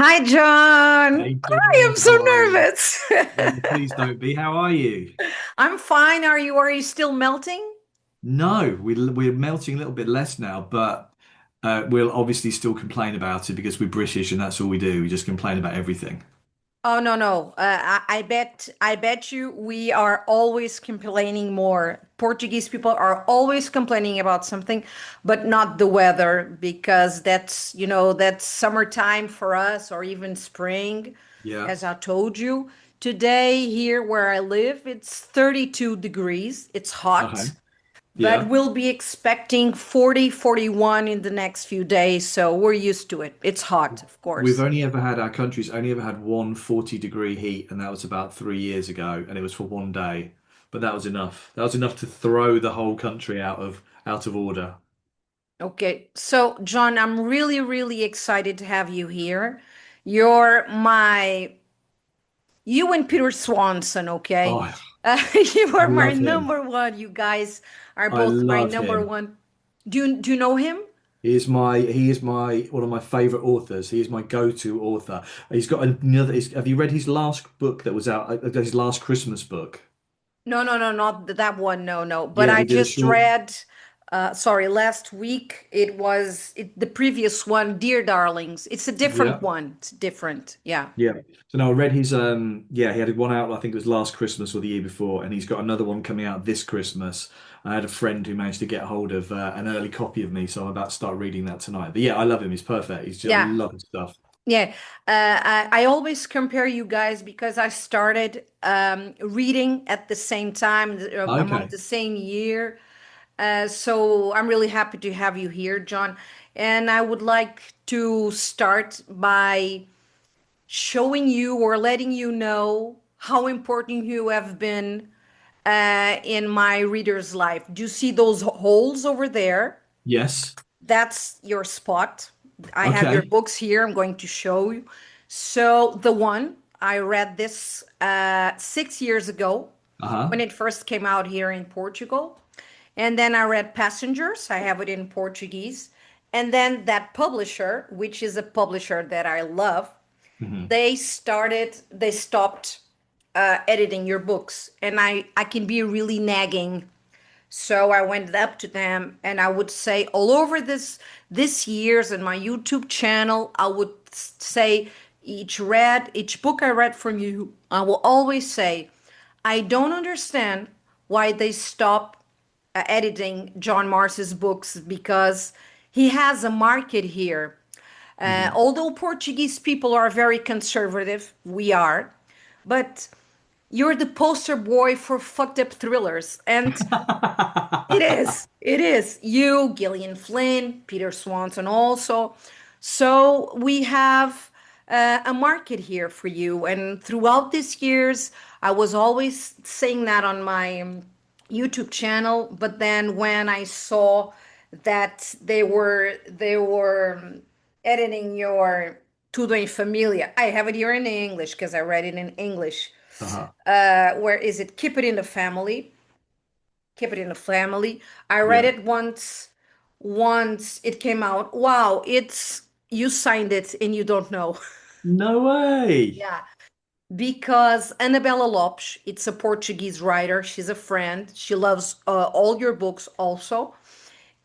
Hi, John. Hey I am George, so how are you? nervous. Please don't be. How are you? I'm fine. Are you still melting? No, we're melting a little bit less now, but we'll obviously still complain about it because we're British and that's all we do. We just complain about everything. Oh no, no. I bet you we are always complaining more. Portuguese people are always complaining about something, but not the weather because that's summertime for us or even spring, Yeah. as I told you. Today here where I live, it's 32 degrees. It's Okay. hot. But Yeah. we'll be expecting 40, 41 in the next few days, so we're used to it. It's hot, of We've course. only ever had our country's only ever had one 40-degree heat, and that was about 3 years ago, and it was for one day. But that was enough. That was enough to throw the whole country out of order. Okay, so John, I'm really, really excited to have you here. You're my, you and Peter Swanson, okay? Oh, You I are my love him. number one. You guys are I both my love number him. one. Do you know him? He is my one of my favorite authors. He is my go-to author. He's got another. Have you read his last book that was out? His last Christmas book. No, no, no, not that one. No, no. But Yeah, I he did a just short. read, sorry, last week the previous one, Dear Darlings. It's a different Yeah, one. It's different. Yeah. yeah. So now I read his. Yeah, he had one out. I think it was last Christmas or the year before, and he's got another one coming out this Christmas. I had a friend who managed to get hold of an early copy of me, so I'm about to start reading that tonight. But yeah, I love him. He's perfect. I Yeah. love his stuff. Yeah. I always compare you guys because I started reading at the same time, among Okay. the same year. So I'm really happy to have you here, John. And I would like to start by showing you or letting you know how important you have been in my reader's life. Do you see those holes over there? Yes. That's your spot. I have your Okay. books here. I'm going to show you. So, the one I read this 6 years ago Uh-huh. when it first came out here in Portugal. And then I read Passengers. I have it in Portuguese. And then that publisher, which is a publisher that I love, Hmm. they stopped editing your books. And I can be really nagging, so I went up to them and I would say all over this years in my YouTube channel, I would say each book I read from you, I will always say, I don't understand why they stop editing John Marsh's books because he has a market here. Hmm. Although Portuguese people are very conservative, we are, but you're the poster boy for fucked up thrillers. And it is. It is. You, Gillian Flynn, Peter Swanson also. So we have a market here for you. And throughout these years, I was always saying that on my YouTube channel. But then when I saw that they were editing your Tudo em Familia, I have it here in English because I read it in English. Uh-huh. Where is it? Keep it in the family. Keep it in the family. I read Yeah. it once it came out. Wow, it's you signed it and you don't know. No way. Yeah, because Anabela Lopes, it's a Portuguese writer. She's a friend. She loves all your books also.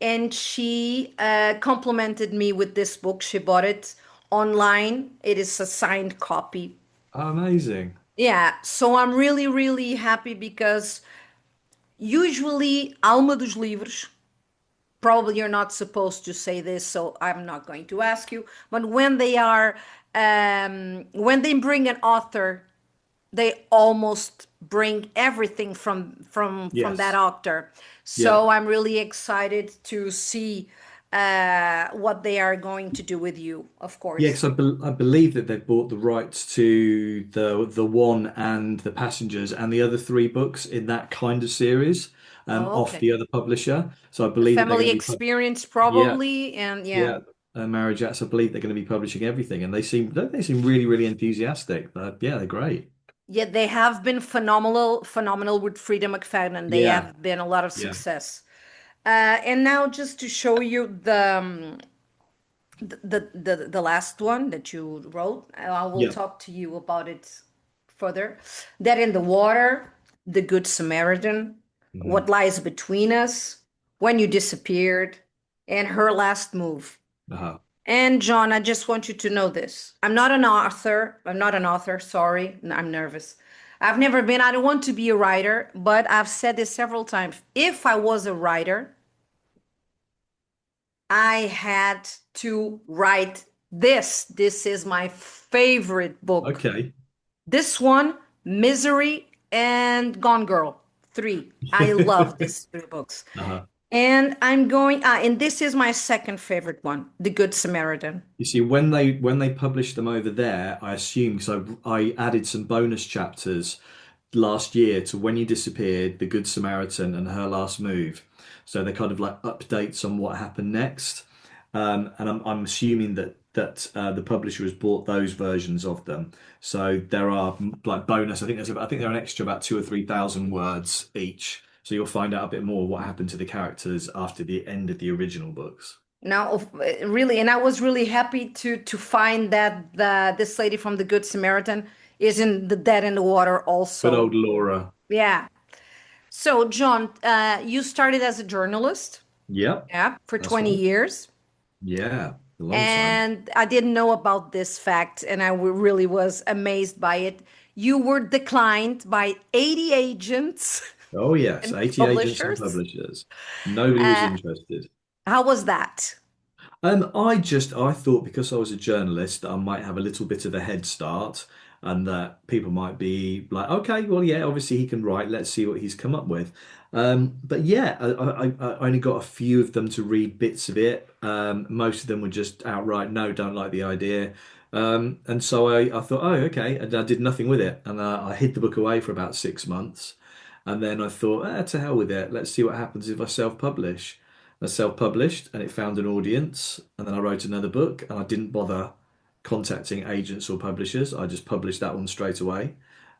And she complimented me with this book. She bought it online. It is a signed copy. Amazing. Yeah, so I'm really, really happy because usually Alma dos Livros, probably you're not supposed to say this, so I'm not going to ask you. But when they bring an author, they almost bring everything from that Yes. author. Yeah. So I'm really excited to see what they are going to do with you, of Yeah, course. because I believe that they've bought the rights to the one and the passengers and the other three books in that kind of series Oh, off okay. the other publisher. So I The believe that they're family going to be experience, yeah, probably, and yeah. yeah, Marriage Acts. I believe they're going to be publishing everything, and they seem really really enthusiastic. Yeah, they're great. Yeah, they have been phenomenal, phenomenal with Frida McFadden. They Yeah, have been a lot of yeah. success. And now, just to show you the last one that you wrote. I will Yeah. talk to you about it further. That in the water, the Good Samaritan, Hmm. what lies between us, when you disappeared, and her last move. Uh-huh. And John, I just want you to know this. I'm not an author. I'm not an author. Sorry. I'm nervous. I've never been, I don't want to be a writer, but I've said this several times. If I was a writer, I had to write this. This is my favorite book. Okay. This one, Misery and Gone Girl. Three. I love these three books. Uh-huh. And and this is my second favorite one, The Good Samaritan. You see, when they published them over there, I assume so. I added some bonus chapters last year to When You Disappeared, The Good Samaritan, and Her Last Move. So they're kind of like updates on what happened next. And I'm assuming that the publisher has bought those versions of them. So there are like bonus. I think they're an extra about 2 or 3 thousand words each. So you'll find out a bit more what happened to the characters after the end of the original books. Now, really, and I was really happy to find that this lady from The Good Samaritan is in The Dead in the Water Good also. old Laura. Yeah. So, John, you started as a journalist, Yep, yeah, for that's 20 right. years. Yeah, a long time. And I didn't know about this fact, and really was amazed by it. You were declined by 80 agents Oh yes, and 80 agents and publishers. publishers. Nobody was Uh, interested. how was that? I thought because I was a journalist that I might have a little bit of a head start and that people might be like, okay, well, yeah, obviously he can write. Let's see what he's come up with. But yeah, I only got a few of them to read bits of it. Most of them were just outright, no, don't like the idea. And so I thought, oh, okay. And I did nothing with it. And I hid the book away for about 6 months. And then I thought, to hell with it. Let's see what happens if I self-publish. I self-published and it found an audience. And then I wrote another book and I didn't bother contacting agents or publishers. I just published that one straight away.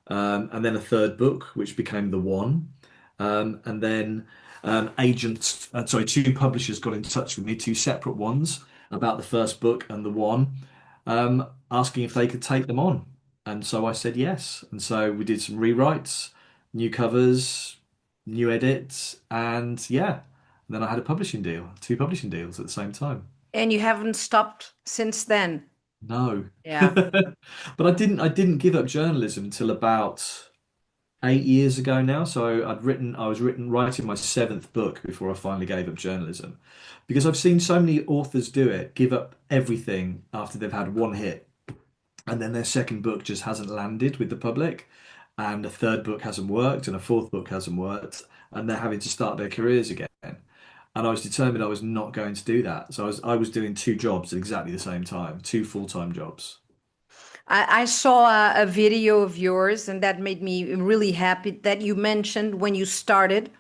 And then a third book, which became The One. And then two publishers got in touch with me, two separate ones, about the first book and The One, asking if they could take them on. And so I said yes. And so we did some rewrites, new covers, new edits, and yeah. And then I had a publishing deal, two publishing deals at the same time. And you haven't stopped since then. No. Yeah. But I didn't give up journalism till about 8 years ago now. So I was writing my seventh book before I finally gave up journalism. Because I've seen so many authors do it, give up everything after they've had one hit, and then their second book just hasn't landed with the public, and a third book hasn't worked, and a fourth book hasn't worked, and they're having to start their careers again. And I was determined I was not going to do that. So I was doing two jobs at exactly the same time, two full-time jobs. I saw a video of yours, and that made me really happy that you mentioned when you started,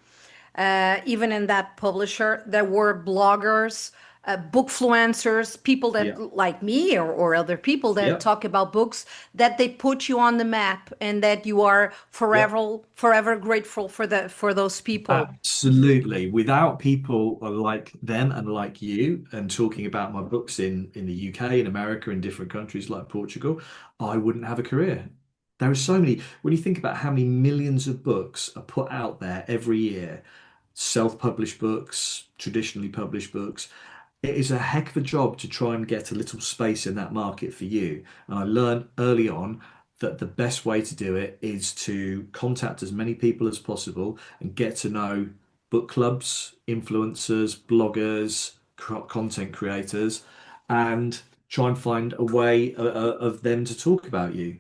even in that publisher, there were bloggers, bookfluencers, people Yeah. that like me or other people that Yeah. talk about books, that they put you on the map, and that you are Yeah. forever grateful for those people. Absolutely. Without people like them and like you and talking about my books in the UK, in America, in different countries like Portugal, I wouldn't have a career. There are so many, when you think about how many millions of books are put out there every year, self-published books, traditionally published books, it is a heck of a job to try and get a little space in that market for you. And I learned early on that the best way to do it is to contact as many people as possible and get to know book clubs, influencers, bloggers, content creators, and try and find a way of them to talk about you.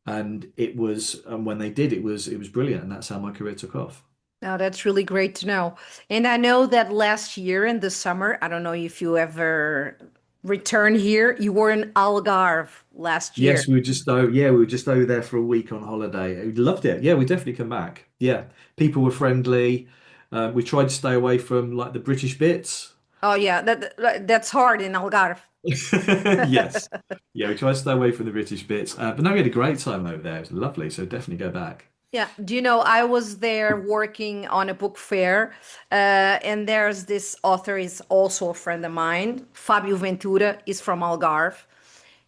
And when they did, it was brilliant, and that's how my career took off. Now that's really great to know. And I know that last year in the summer, I don't know if you ever returned here, you were in Algarve last year. Yes, we were just over there for a week on holiday. We loved it. Yeah, we definitely come back. Yeah, people were friendly. We tried to stay away from like the British bits. Oh yeah, that's hard in Algarve. Yes. Yeah, we tried to stay away from the British bits. But no, we had a great time over there. It was lovely. So definitely go back. Yeah, do you know, I was there working on a book fair, and there's this author is also a friend of mine, Fábio Ventura, is from Algarve,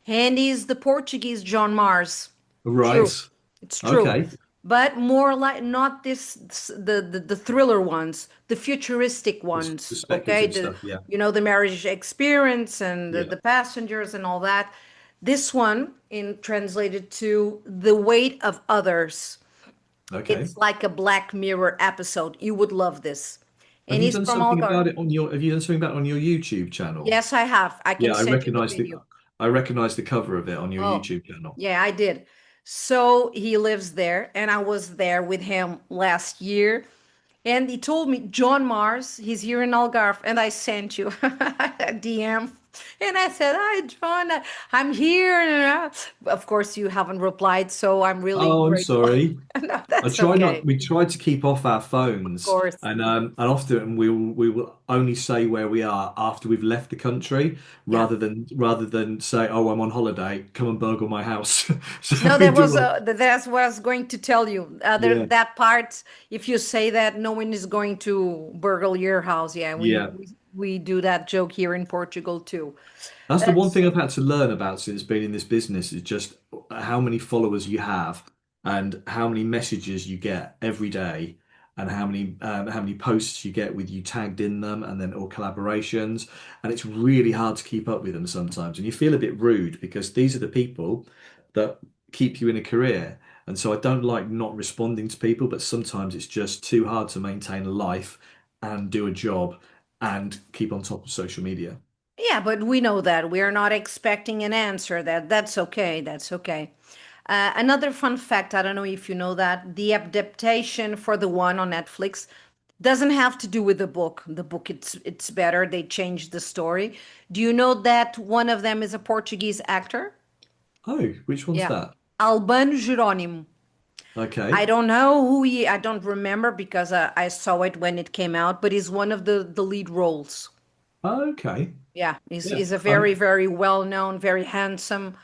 and he's the Portuguese John Mars. True, Right. it's true, Okay. but more like not the thriller ones, the futuristic The ones. Okay, speculative the stuff. Yeah. you know the marriage experience and Yeah. the passengers and all that. This one, in translated to the weight of others. Okay. It's like a Black Mirror episode. You would love this. Have And you he's done from something Algarve. about it on your, have you done something about it on your YouTube channel? Yes, I have. I can Yeah, send you the video. I recognize the cover of it on your Oh, YouTube channel. yeah, I did. So he lives there, and I was there with him last year. And he told me, John Mars, he's here in Algarve, and I sent you a DM. And I said, Hi, John, I'm here. Of course, you haven't replied, so I'm really Oh, I'm grateful. sorry. No, I that's try okay. not. We try to keep off our Of phones, course. and often we will only say where we are after we've left the country, Yeah. rather than say, "Oh, I'm on holiday. Come and burgle my house." So No, we that do. was that's what I was going to tell you. Yeah, That part, if you say that, no one is going to burgle your house. Yeah, yeah. we do that joke here in Portugal too. That's the one thing So I've had to learn about since being in this business is just how many followers you have and how many messages you get every day and how many posts you get with you tagged in them and then or collaborations. And it's really hard to keep up with them sometimes. And you feel a bit rude because these are the people that keep you in a career. And so I don't like not responding to people, but sometimes it's just too hard to maintain a life and do a job and keep on top of social media. yeah, but we know that we are not expecting an answer. That's okay. That's okay. Another fun fact, I don't know if you know that the adaptation for the one on Netflix doesn't have to do with the book. The book it's better. They changed the story. Do you know that one of them is a Portuguese actor? Oh, which one's Yeah. that? Albano Jerónimo. I Okay. don't know who he, I don't remember because I saw it when it came out, but he's one of the lead roles. Okay. Yeah, Yeah. he's a very, very well-known, very handsome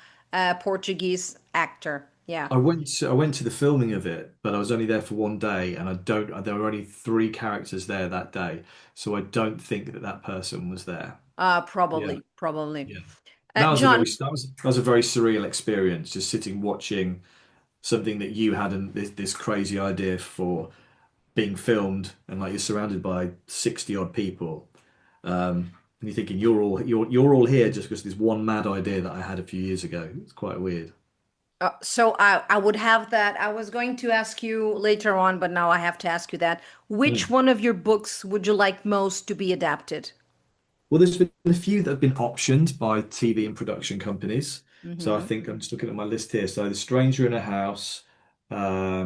Portuguese actor. Yeah. I went to the filming of it, but I was only there for one day, and I don't. There were only three characters there that day, so I don't think that that person was there. Yeah. Probably, probably. Yeah. That was a very John, that was a very surreal experience, just sitting watching something that you had this crazy idea for being filmed, and like you're surrounded by 60 odd people. And you're thinking you're all here just because this one mad idea that I had a few years ago. It's quite weird. so I would have that. I was going to ask you later on, but now I have to ask you that. Which Hmm. one of your books would you like most to be adapted? Well, there's been a few that have been optioned by TV and production companies. So I Hmm. think I'm just looking at my list here. So The Stranger in a House,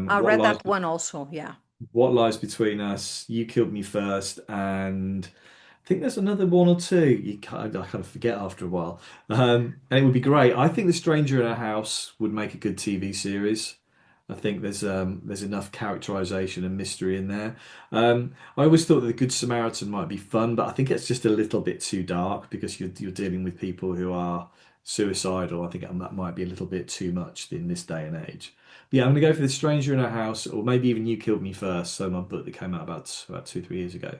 I What read Lies that one also. Yeah. What Lies Between Us, You Killed Me First, and I think there's another one or two. I kind of forget after a while. And it would be great. I think The Stranger in a House would make a good TV series. I think there's enough characterization and mystery in there. I always thought that The Good Samaritan might be fun, but I think it's just a little bit too dark because you're dealing with people who are suicidal. I think that might be a little bit too much in this day and age. But yeah, I'm gonna go for The Stranger in a House, or maybe even You Killed Me First. So my book that came out about 2, 3 years ago.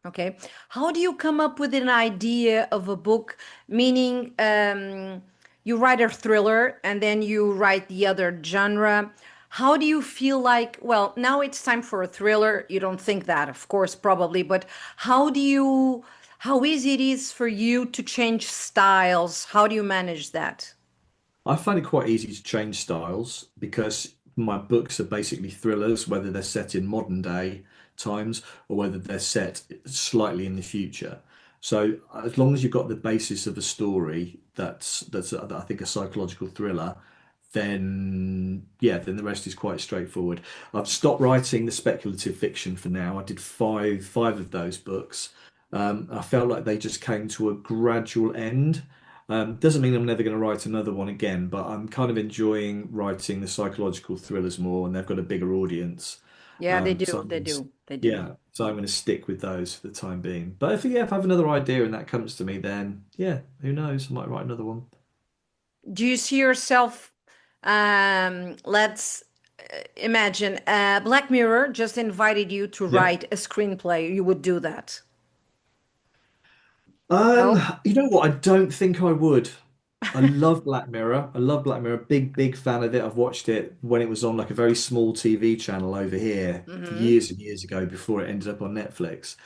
Okay. How do you come up with an idea of a book? Meaning, you write a thriller and then you write the other genre. How do you feel like, well, now it's time for a thriller? You don't think that, of course, probably, but how easy it is for you to change styles? How do you manage that? I find it quite easy to change styles because my books are basically thrillers, whether they're set in modern day times or whether they're set slightly in the future. So as long as you've got the basis of a story that I think a psychological thriller, then yeah, then the rest is quite straightforward. I've stopped writing the speculative fiction for now. I did five of those books. I felt like they just came to a gradual end. Doesn't mean I'm never going to write another one again, but I'm kind of enjoying writing the psychological thrillers more, and they've got a bigger audience. Yeah, they So do. They do. They do. yeah, so I'm going to stick with those for the time being. But if I have another idea and that comes to me, then yeah, who knows? I might write another one. Do you see yourself, let's Imagine Black Mirror just invited you to Yeah. write a screenplay. You would do that. Um, No? you know what? I don't think I would. I love Black Mirror. I love Black Mirror. Big fan of it. I've watched it when it was on like a very small TV channel over here Hmm. years and years ago before it ended up on Netflix.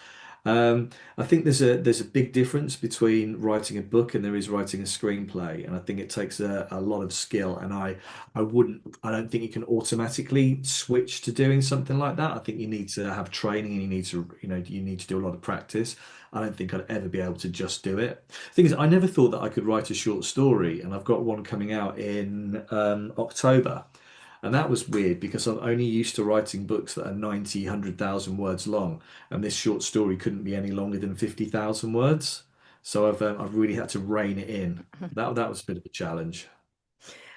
Um, I think there's a big difference between writing a book and there is writing a screenplay, and I think it takes a lot of skill. And I don't think you can automatically switch to doing something like that. I think you need to have training and you need to do a lot of practice. I don't think I'd ever be able to just do it. Thing is, I never thought that I could write a short story, and I've got one coming out in October. And that was weird because I'm only used to writing books that are 90, 100,000 words long, and this short story couldn't be any longer than 50,000 words. So I've really had to rein it in. That was a bit of a challenge.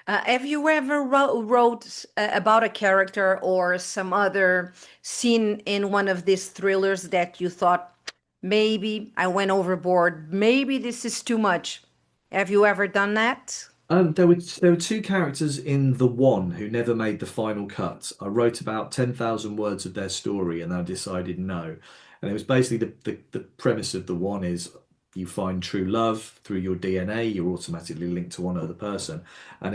Have you ever wrote about a character or some other scene in one of these thrillers that you thought, maybe I went overboard, maybe this is too much? Have you ever done that? There were two characters in The One who never made the final cut. I wrote about 10,000 words of their story and I decided no. And it was basically the premise of The One is you find true love through your DNA, you're automatically linked to one other person. And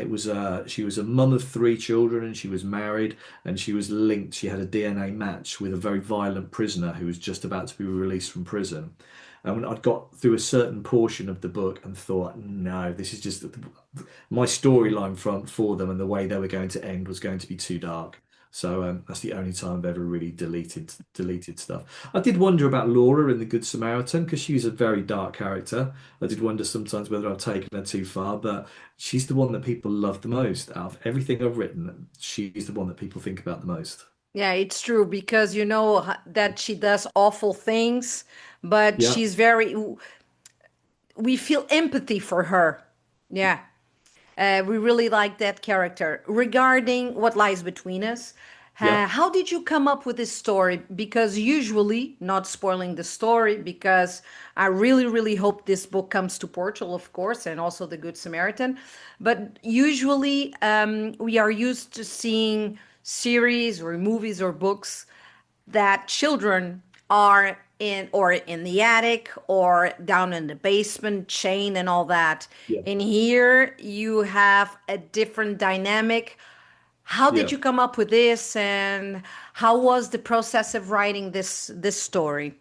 she was a mum of three children and she was married and she was linked, she had a DNA match with a very violent prisoner who was just about to be released from prison. And when I'd got through a certain portion of the book and thought, no, this is just my storyline for them and the way they were going to end was going to be too dark. So that's the only time I've ever really deleted stuff. I did wonder about Laura in The Good Samaritan because she's a very dark character. I did wonder sometimes whether I've taken her too far, but she's the one that people love the most. Out of everything I've written, she's the one that people think about the most. Yeah, it's true because you know that she does awful things, but Yeah, she's very, we feel empathy for her. Yeah. We really like that character. Regarding what lies between us, yeah, how did you come up with this story? Because usually, not spoiling the story, because I really, really hope this book comes to Portugal, of course, and also The Good Samaritan. But usually, we are used to seeing series or movies or books that children are in or in the attic or down in the basement chain and all that. yeah, In here you have a different dynamic. How did yeah. you come up with this and how was the process of writing this story?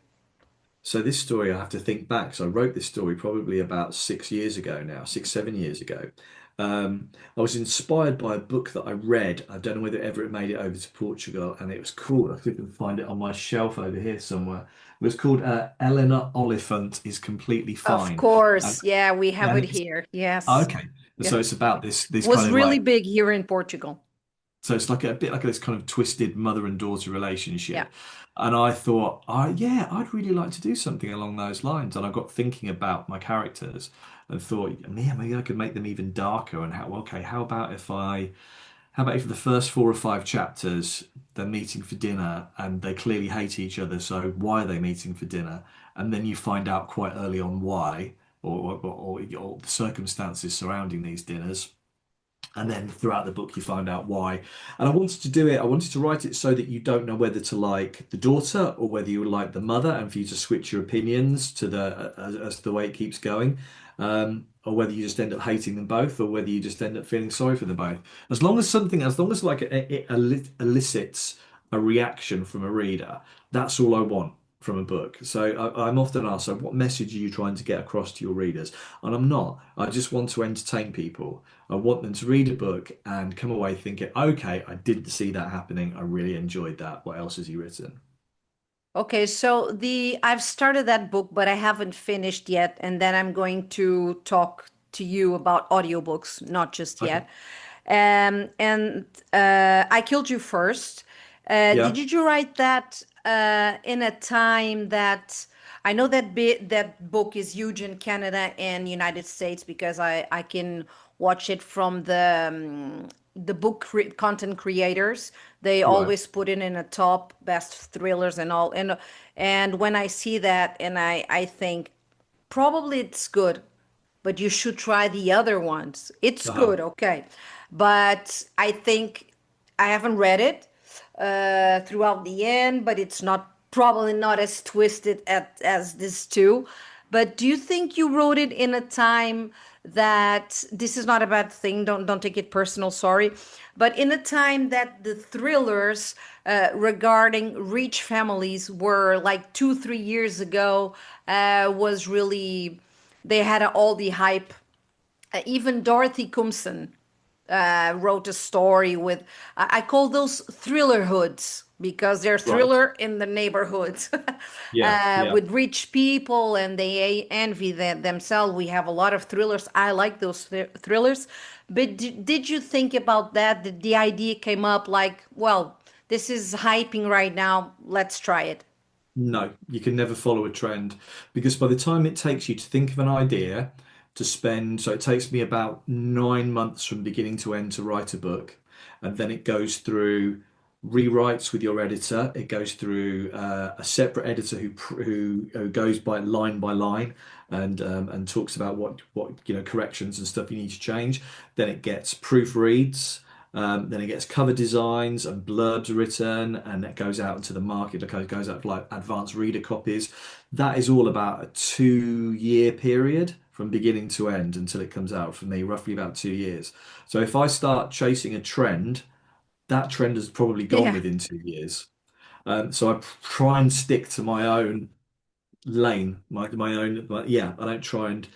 So this story, I have to think back. So I wrote this story probably about 6 years ago now, 7 years ago. I was inspired by a book that I read. I don't know whether ever it made it over to Portugal, and it was called, I think I can find it on my shelf over here somewhere. It was called Eleanor Oliphant is Completely Of Fine. And, course, yeah, we have and it it's here. Yes. okay. Yeah. So it's about this kind Was of really like big here in Portugal. so it's like a bit like this kind of twisted mother and daughter Yeah. relationship. And I thought, yeah, I'd really like to do something along those lines. And I got thinking about my characters and thought, yeah, maybe I could make them even darker. And how about if the first 4 or 5 chapters they're meeting for dinner and they clearly hate each other. So why are they meeting for dinner? And then you find out quite early on why or the circumstances surrounding these dinners. And then throughout the book, you find out why. And I wanted to write it so that you don't know whether to like the daughter or whether you like the mother, and for you to switch your opinions to as the way it keeps going. Or whether you just end up hating them both, or whether you just end up feeling sorry for them both. As long as like it elicits a reaction from a reader, that's all I want from a book. So I'm often asked, so what message are you trying to get across to your readers? And I'm not. I just want to entertain people. I want them to read a book and come away thinking, okay, I didn't see that happening. I really enjoyed that. What else has he written? Okay, so the I've started that book, but I haven't finished yet, and then I'm going to talk to you about audiobooks, not just Okay. yet. And I Killed You First. Yeah. Did you write that in a time that I know that that book is huge in Canada and United States because I can watch it from the content creators. They Right. always put it in a top best thrillers and all. And when I see that, and I think probably it's good, but you should try the other ones. It's Uh-huh. good, okay. But I think I haven't read it throughout the end, but it's not probably not as twisted as this too. But do you think you wrote it in a time that this is not a bad thing? Don't take it personal. Sorry, but in a time that the thrillers regarding rich families were like 2 3 years ago was really they had all the hype. Even Dorothy Kumson wrote a story with, I call those thriller hoods because they're Right. thriller in the neighborhoods Yeah, yeah. with rich people and they envy themselves. We have a lot of thrillers. I like those thrillers. But did you think about that? That the idea came up like, well, this is hyping right now. Let's try it. No, you can never follow a trend because by the time it takes you to think of an idea to spend, so it takes me about 9 months from beginning to end to write a book, and then it goes through rewrites with your editor. It goes through a separate editor who goes by line and talks about what corrections and stuff you need to change. Then it gets proofreads. Then it gets cover designs and blurbs written, and it goes out into the market. It goes out for like advanced reader copies. That is all about a 2 year period from beginning to end until it comes out for me, roughly about 2 years. So if I start chasing a trend, that trend has probably gone Yeah, within 2 years. So I try and stick to my own lane, my own. Yeah, I don't try and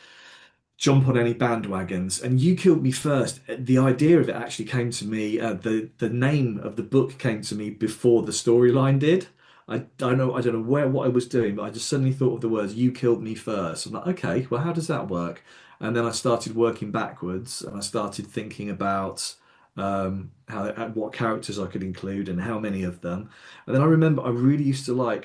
jump on any bandwagons. And you killed me first. The idea of it actually came to me. The name of the book came to me before the storyline did. I don't know where what I was doing, but I just suddenly thought of the words "you killed me first." I'm like, okay, well, how does that work? And then I started working backwards, and I started thinking about how what characters I could include and how many of them. And then I remember I really used to like.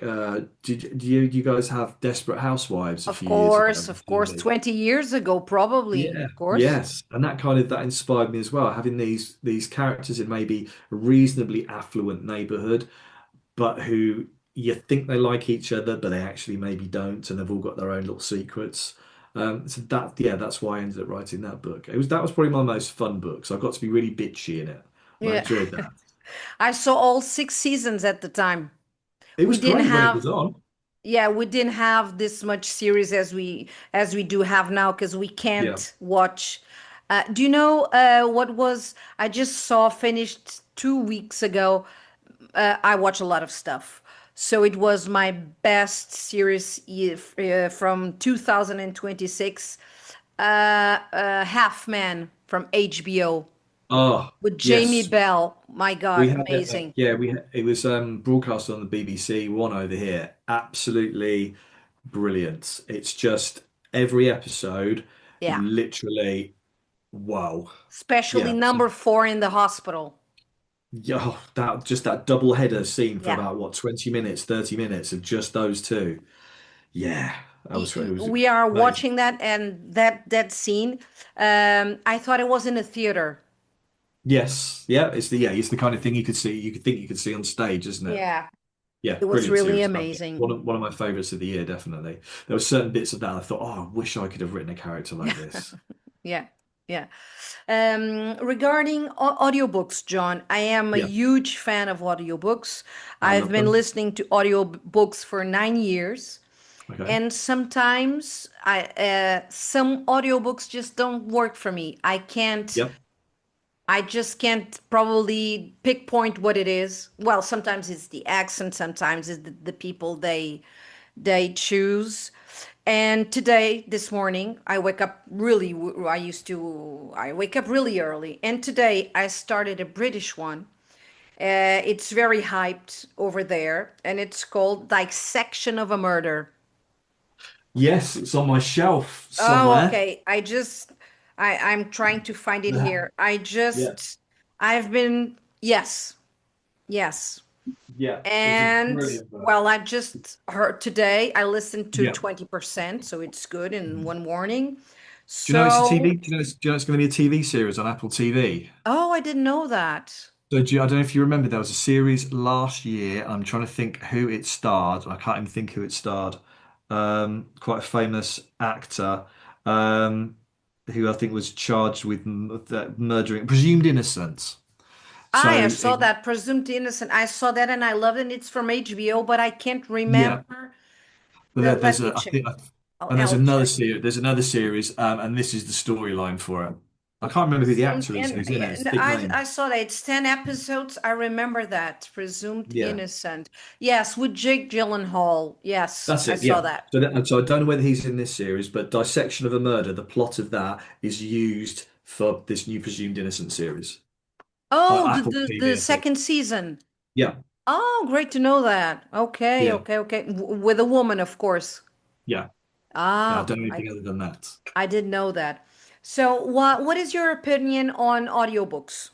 Did you guys have Desperate Housewives a few years ago on of course. TV? 20 years ago, probably, Yeah, of course. yes, and that inspired me as well. Having these characters in maybe a reasonably affluent neighborhood, but who you think they like each other, but they actually maybe don't, and they've all got their own little secrets. So that yeah, that's why I ended up writing that book. That was probably my most fun book. So I got to be really bitchy in it, and I Yeah. enjoyed that. I saw all 6 seasons at the time. It We was didn't great when it have, was on. yeah, we didn't have this much series as we do have now because we Yeah. can't watch. Do you know what was I just saw finished 2 weeks ago? I watch a lot of stuff. So it was my best series from 2026, Half Man from HBO Oh, with Jamie yes. Bell. My We God, had it. amazing. Yeah, it was broadcast on the BBC One over here. Absolutely brilliant. It's just every episode, Yeah. you literally, wow. Especially Yeah. So, number four in the hospital. yeah, oh, that double header scene for Yeah. about what, 20 minutes, 30 minutes of just those two. Yeah, it was We are amazing. watching that and that scene. I thought it was in a theater. Yes, it's the kind of thing you could think you could see on stage, isn't it? Yeah. Yeah, It was brilliant really series. Loved it. amazing. One of my favorites of the year, definitely. There were certain bits of that I thought, oh, I wish I could have written a character like this. Yeah. Yeah. Regarding audiobooks, John, I am a Yeah, huge fan of audiobooks. I I've love been them. listening to audiobooks for 9 years, Okay. and sometimes some audiobooks just don't work for me. Yep. I just can't probably pinpoint what it is. Well, sometimes it's the accent, sometimes it's the people they choose. And today, this morning, I wake up really. I wake up really early, and today I started a British one. It's very hyped over there, and it's called Dissection of a Murder. Yes, it's on my shelf Oh, somewhere. okay. I'm trying to find it Yeah. here. Yeah. I've been, yes, yes. Yeah. It's a And brilliant book. well, I just heard today, I listened to Yeah. 20%, so it's good in Mhm. one morning. Do you know it's a TV? So, Do you know it's going to be a TV series on Apple TV? oh, I didn't know that. So I don't know if you remember, there was a series last year. I'm trying to think who it starred. I can't even think who it starred. Quite a famous actor, um, who I think was charged with murdering, presumed innocent. I So saw that Presumed Innocent. I saw that and I loved it. It's from HBO, but I can't yeah, remember. but Let there's me a I check. think and there's I'll another check. series. There's another series, and this is the storyline for it. I can't remember who the Presumed actor is in who's in it. yeah, It's a no, big name. I saw that. It's 10 episodes. I remember that. Presumed Yeah, Innocent. Yes, with Jake Gyllenhaal. Yes, that's I it. saw Yeah. that. So I don't know whether he's in this series, but Dissection of a Murder, the plot of that is used for this new Presumed Innocent series on Oh, Apple the TV, I think. second season. Yeah, Oh, great to know that. Okay, yeah, okay, okay. With a woman, of course. yeah. I Ah, don't know anything other than that. I did know that. So, what is your opinion on audiobooks?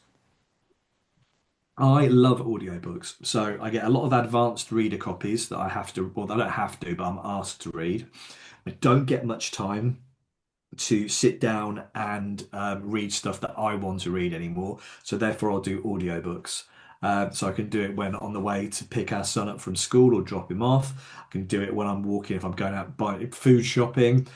I love audiobooks. So I get a lot of advanced reader copies that I have to, well, I don't have to, but I'm asked to read. I don't get much time to sit down and read stuff that I want to read anymore. So therefore, I'll do audiobooks. So I can do it when on the way to pick our son up from school or drop him off. I can do it when I'm walking, if I'm going out buying food shopping.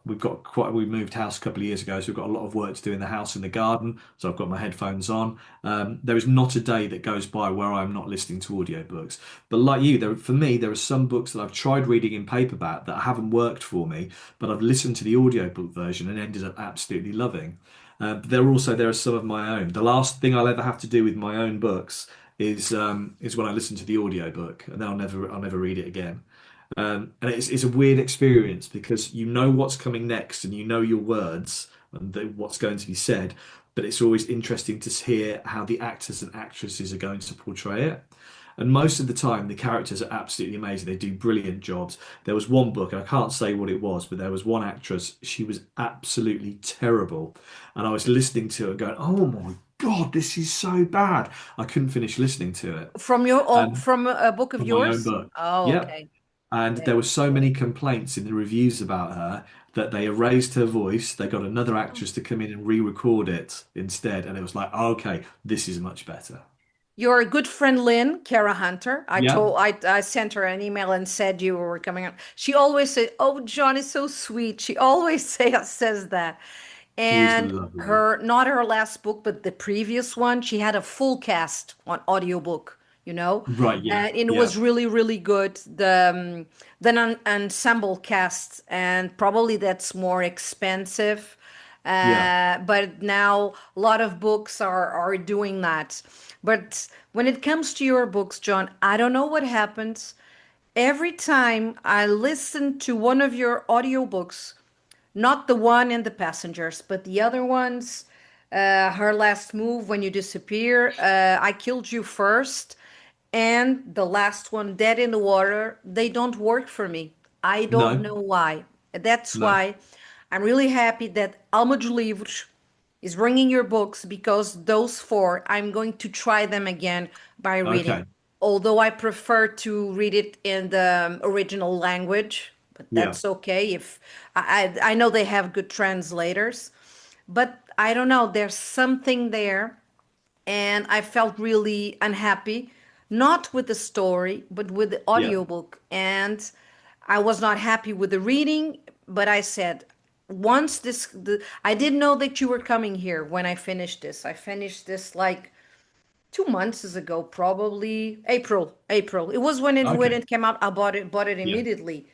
We moved house a couple of years ago, so we've got a lot of work to do in the house and the garden. So I've got my headphones on. There is not a day that goes by where I'm not listening to audiobooks. But like you, for me, there are some books that I've tried reading in paperback that haven't worked for me, but I've listened to the audiobook version and ended up absolutely loving. But there are some of my own. The last thing I'll ever have to do with my own books is when I listen to the audiobook, and then I'll never read it again. And it's a weird experience because you know what's coming next and you know your words and what's going to be said, but it's always interesting to hear how the actors and actresses are going to portray it. And most of the time, the characters are absolutely amazing. They do brilliant jobs. There was one book, and I can't say what it was, but there was one actress. She was absolutely terrible. And I was listening to it going, oh my God, this is so bad. I couldn't finish listening to it. And From a book of from my own yours? book. Oh, Yep. okay. And there Okay. were so many complaints in the reviews about her that they erased her voice. They got another actress to come in and re-record it instead. And it was like, okay, this is much better. Your good friend Lynn, Kara Hunter, Yeah. I sent her an email and said you were coming on. She always said, "Oh, John is so sweet." She always says that. She is And lovely. her not her last book, but the previous one, she had a full cast on audiobook, you know, Right. Yeah. and it Yeah. was really really good. The ensemble cast, and probably that's more expensive. Yeah. But now a lot of books are doing that. But when it comes to your books, John, I don't know what happens. Every time I listen to one of your audiobooks, not the one in the passengers, but the other ones, her last move when you disappear, I killed you first, and the last one, dead in the water, they don't work for me. I don't No. know why. That's No. why I'm really happy that Alma de Livros is bringing your books, because those four, I'm going to try them again by reading. Okay. Although I prefer to read it in the original language, but Yeah. that's okay. If I know they have good translators, but I don't know, there's something there, and I felt really unhappy, not with the story, but with the Yeah. audiobook. And I was not happy with the reading, but I said, I didn't know that you were coming here when I finished this. I finished this like 2 months ago, probably April. It was when Okay. it came out. I bought it Yeah. immediately.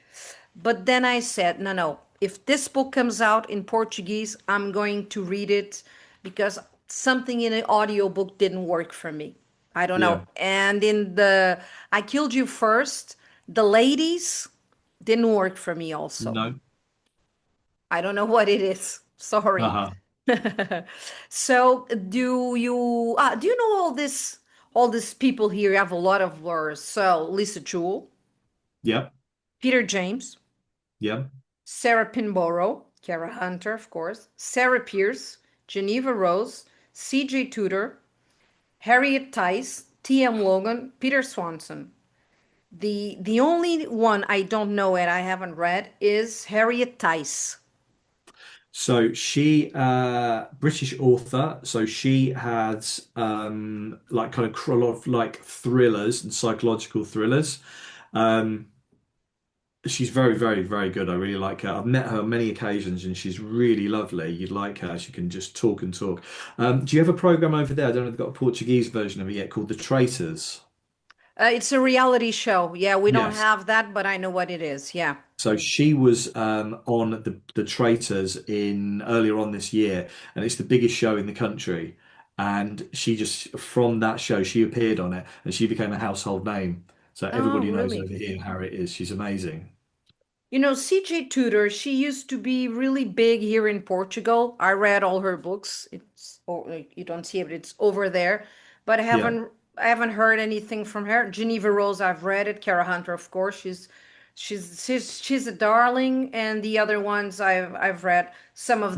But then I said, no, no. If this book comes out in Portuguese, I'm going to read it, because something in the audiobook didn't work for me. I don't know. Yeah. And in the I Killed You First, the ladies didn't work for me also. No. I don't know what it is. Sorry. Uh-huh. So do you know all these people here have a lot of words. So Lisa Jewell, Yep. Peter James, Yep. Sarah Pinborough, Kara Hunter, of course, Sarah Pierce, Geneva Rose, C.J. Tudor, Harriet Tice, T.M. Logan, Peter Swanson. The only one I don't know and I haven't read is Harriet Tice. So she, British author. So she has like kind of a lot of like thrillers and psychological thrillers. Um, She's very, very, very good. I really like her. I've met her on many occasions, and she's really lovely. You'd like her. She can just talk and talk. Do you have a program over there? I don't know if they've got a Portuguese version of it yet called The Traitors. It's a reality show. Yeah, we don't Yes. have that, but I know what it is. Yeah. So she was on the Traitors in earlier on this year, and it's the biggest show in the country. And she just from that show, she appeared on it, and she became a household name. So Oh, everybody knows really? over here how it is. She's amazing. You know, CJ Tudor, she used to be really big here in Portugal. I read all her books. It's oh, you don't see it, but it's over there. But Yeah. I haven't heard anything from her. Geneva Rose, I've read it. Kara Hunter, of course, she's a darling. And the other ones I've read Yes. some of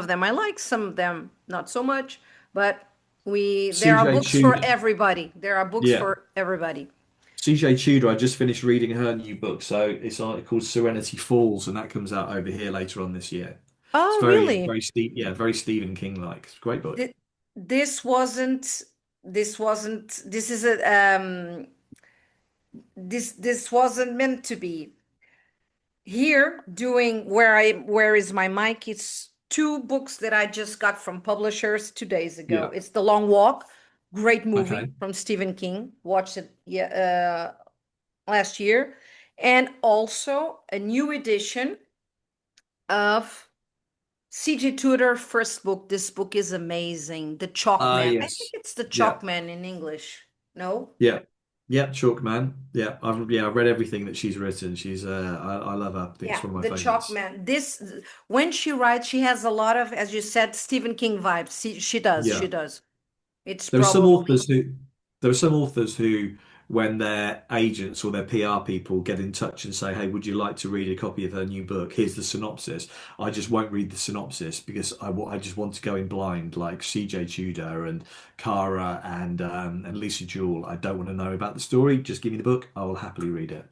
them I like, some of them not so much. But we there are CJ books for Tudor. everybody. There are books Yeah. for everybody. CJ Tudor, I just finished reading her new book, so it's called Serenity Falls, and that comes out over here later on this year. It's Oh, very, really? very very Stephen King-like. It's a great book. Th- this wasn't this is a this wasn't meant to be here doing where is my mic. It's two books that I just got from publishers 2 days ago. Yeah. It's The Long Walk, great movie Okay. from Stephen King, watched it, yeah, last year, and also a new edition of CJ Tudor first book. This book is amazing. The Chalk Ah, Man. I think yes. it's The Yeah. Chalk Man in English. No? Yeah. Yeah. Chalk Man. I've read everything that she's written. I love her. I think Yeah, it's one of my The Chalk favorites. Man. This when she writes, she has a lot of, as you said, Stephen King vibes. She does. She Yeah. does. It's There are some probably authors who there are some authors who, when their agents or their PR people get in touch and say, "Hey, would you like to read a copy of her new book? Here's the synopsis." I just won't read the synopsis because I just want to go in blind, like CJ Tudor and Cara and Lisa Jewell. I don't want to know about the story. Just give me the book. I will happily read it.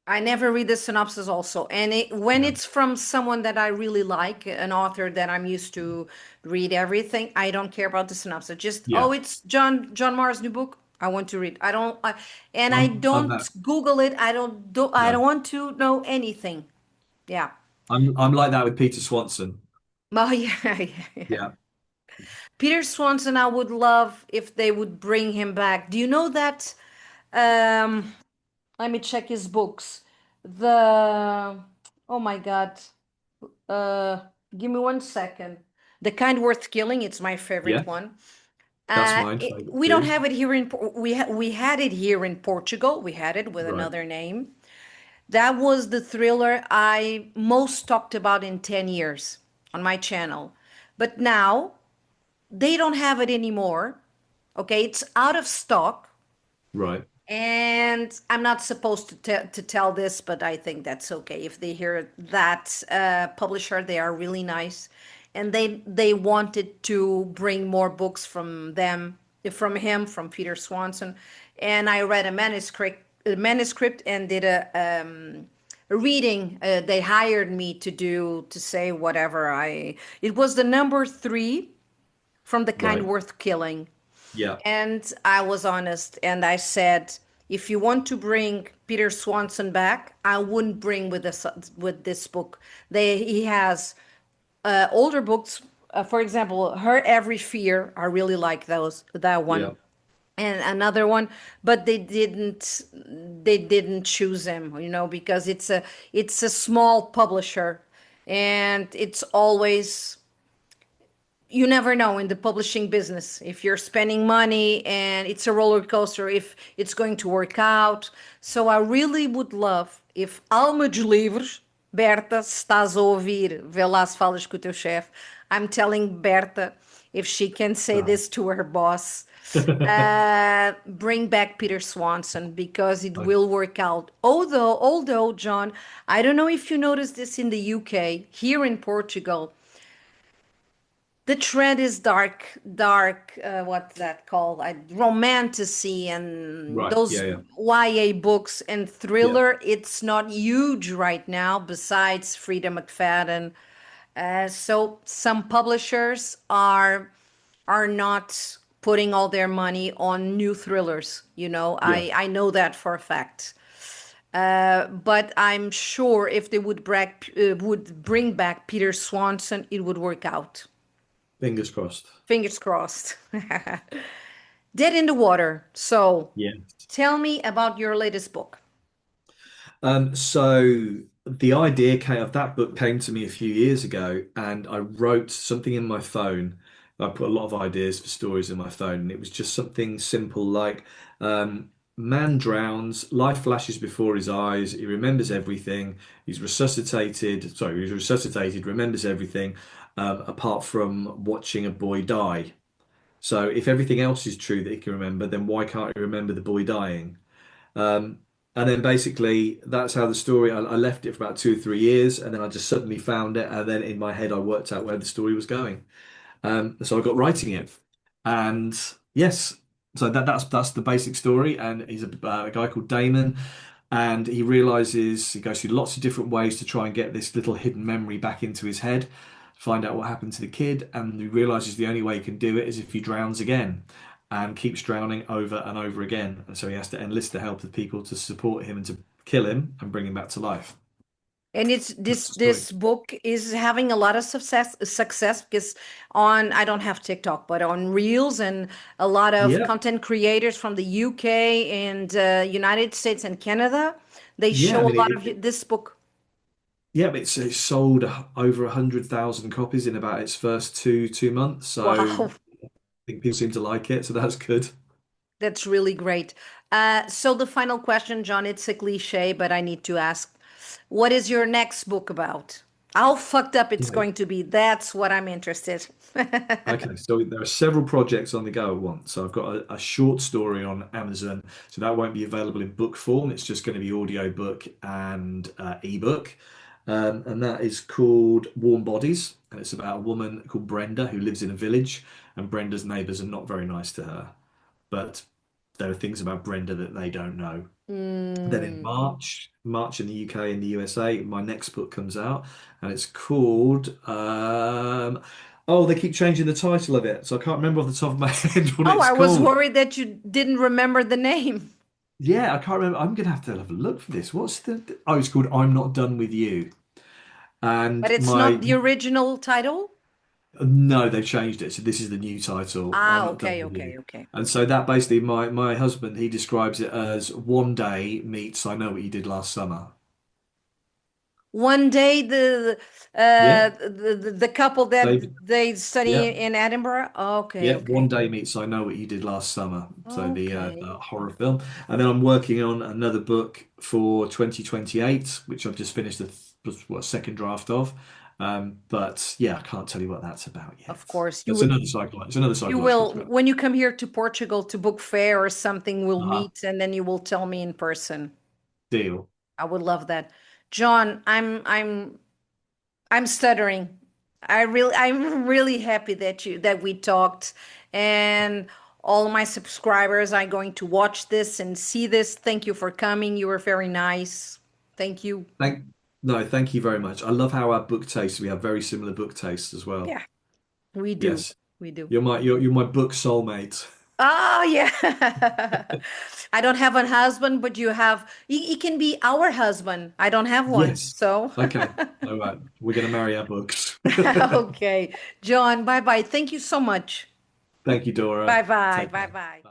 I never read the synopsis also. And when Yeah. it's from someone that I really like, an author that I'm used to read everything, I don't care about the synopsis. Just, Yeah. oh, it's John Marr's new book. I want to read. And I I'm don't that. Google it. I don't No. want to know anything. Yeah. I'm like that with Peter Swanson. Oh, yeah, yeah, yeah. Yeah. Peter Swanson, I would love if they would bring him back. Do you know that? Um, Let me check his books. The oh my God. Uh, Give me 1 second. The Kind Worth Killing. It's my Yeah. favorite one. That's mine. Favorite We don't too. have it here we had it here in Portugal. We had it with Right. another name. That was the thriller I most talked about in 10 years on my channel. But now they don't have it anymore. Okay, it's out of stock. Right. And I'm not supposed to tell this, but I think that's okay. If they hear that publisher, they are really nice, and they wanted to bring more books from him, from Peter Swanson, and I read a manuscript, and did a reading. They hired me to say whatever I. It was the number three from the kind Right. worth killing. Yeah. And I was honest and I said, if you want to bring Peter Swanson back, I wouldn't bring with this book. He has older books. For example, Her Every Fear. I really like that one, Yeah. and another one, but they didn't choose him, because it's a small publisher, and it's always, you never know in the publishing business if you're spending money, and it's a roller coaster if it's going to work out. So I really would love if Alma dos Livros, Berta, se estás a ouvir, vê lá se falas com o teu chefe. I'm telling Berta if she can say Ah. this to her boss. Bring back Peter Swanson because it I- will work out. Although, John, I don't know if you noticed this in the UK, here in Portugal, the trend is dark, what's that called? Romantasy and Right. those Yeah. Yeah. YA books and Yeah. thriller. It's not huge right now, besides Frida McFadden. So some publishers are not putting all their money on new thrillers. Yeah. I know that for a fact. But I'm sure if they would bring back Peter Swanson, it would work out. Fingers crossed. Fingers crossed. Dead in the Water. So Yeah. tell me about your latest book. So the idea of that book came to me a few years ago, and I wrote something in my phone. I put a lot of ideas for stories in my phone, and it was just something simple like man drowns, life flashes before his eyes, he remembers everything, he's resuscitated, remembers everything, apart from watching a boy die. So if everything else is true that he can remember, then why can't he remember the boy dying? Um, and then basically that's how the story. I left it for about 2 or 3 years, and then I just suddenly found it, and then in my head I worked out where the story was going. So I got writing it, and yes, so that's the basic story. And he's a guy called Damon, and he realizes he goes through lots of different ways to try and get this little hidden memory back into his head, find out what happened to the kid, and he realizes the only way he can do it is if he drowns again. And keeps drowning over and over again. And so he has to enlist the help of people to support him and to kill him and bring him back to life. And it's That's this the story. this book is having a lot of success because on I don't have TikTok, but on Reels and a lot of Yeah, content creators from the UK and United States and Canada, they yeah. I show a mean, lot of this book. yeah, but it's sold over 100,000 copies in about its first two months. So Wow, I think people seem to like it. So that's good. that's really great. So the final question, John, it's a cliche, but I need to ask, what is your next book about? How fucked up it's Yeah. going to be? That's what I'm interested. Okay, so there are several projects on the go at once. So I've got a short story on Amazon, so that won't be available in book form. It's just going to be audio book and ebook, and that is called Warm Bodies, and it's about a woman called Brenda who lives in a village, and Brenda's neighbours are not very nice to her, but there are things about Brenda that they don't know. Then in Mm. March in the UK and the USA, my next book comes out, and it's called. Oh, they keep changing the title of it, so I can't remember off the top of my head what Oh, it's I was called. worried that you didn't remember the name. Yeah, I can't remember. I'm gonna have a look for this. What's the? Oh, it's called I'm Not Done With You. But And it's my not the original title? no, they've changed it. So this is the new title. I'm Ah, Not Done okay, With okay, You. okay. And so that basically, my husband, he describes it as one day meets I Know What You Did Last Summer. One day Yeah, the couple that David. they study Yeah. in Edinburgh. Okay, Yeah, One okay. Day Meets I Know What You Did Last Summer. So the Okay. horror film, and then I'm working on another book for 2028, which I've just finished second draft of. But yeah, I can't tell you what that's about Of yet. course, It's another it's another you psychological will thriller. when you come here to Portugal to book fair or something, we'll Uh-huh. meet and then you will tell me in person. Deal. I would love that. John, I'm stuttering. I'm really happy that we talked and all my subscribers are going to watch this and see this. Thank you for coming. You were very nice. Thank you. Thank no, thank you very much. I love how our book tastes. We have very similar book tastes as well. Yeah, we do. Yes, We do. you're my book soulmate. Oh, yeah. I don't have a husband, but you have, he can be our husband. I don't have one. Yes. So, Okay. All right. We're gonna marry our books. okay. John, bye bye. Thank you so much. Thank you, Bye Dora. bye. Take Bye care. bye.